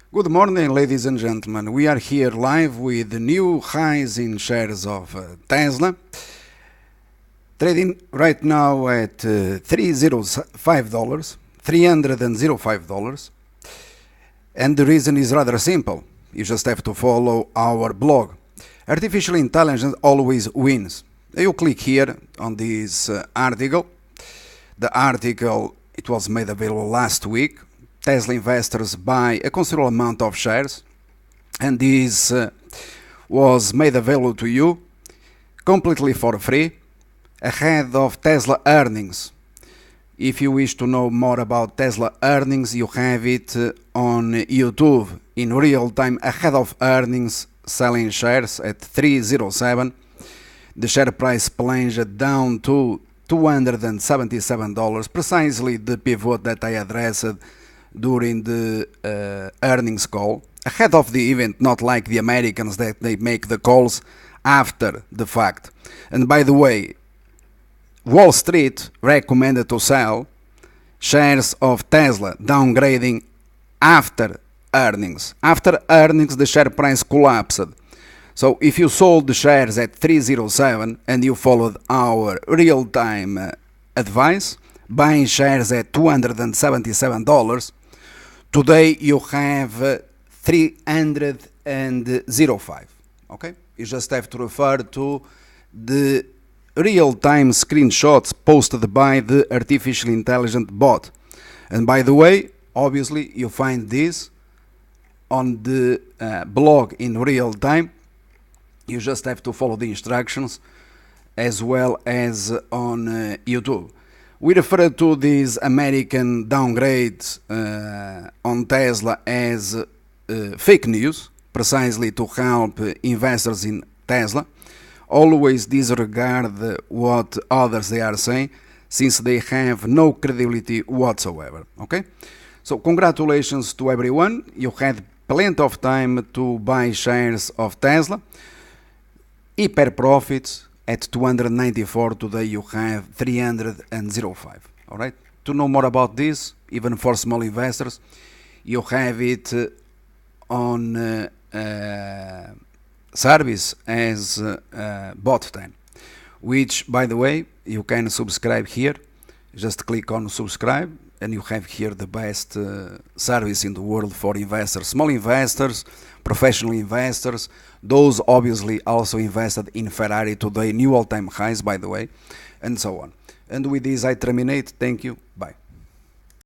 Good morning, ladies and gentlemen. We are here live with the new highs in shares of Tesla, trading right now at $305, $305. And the reason is rather simple. You just have to follow our blog. Artificial intelligence always wins. You click here on this article. The article, it was made available last week. Tesla investors buy a considerable amount of shares, and this was made available to you completely for free ahead of Tesla earnings. If you wish to know more about Tesla earnings, you have it on YouTube in real time ahead of earnings, selling shares at 307. The share price plunged down to $277, precisely the pivot that I addressed during the earnings call, ahead of the event, not like the Americans that they make the calls after the fact. And by the way, Wall Street recommended to sell shares of Tesla, downgrading after earnings. After earnings, the share price collapsed. So if you sold the shares at 307 and you followed our real-time advice, buying shares at $277, today you have 305. Okay? You just have to refer to the real-time screenshots posted by the artificial intelligence bot. And by the way, obviously you find this on the blog in real time. You just have to follow the instructions as well as on YouTube. We refer to these American downgrades on Tesla as fake news, precisely to help investors in Tesla. Always disregard what others they are saying, since they have no credibility whatsoever. Okay? So congratulations to everyone. You had plenty of time to buy shares of Tesla. Hyper profits. At 294 today you have 305. All right. To know more about this, even for small investors, you have it on service as bot time, which, by the way, you can subscribe here. Just click on subscribe, and you have here the best service in the world for investors, small investors, professional investors, those obviously also invested in Ferrari today, new all-time highs, by the way, and so on. And with this I terminate. Thank you. Bye.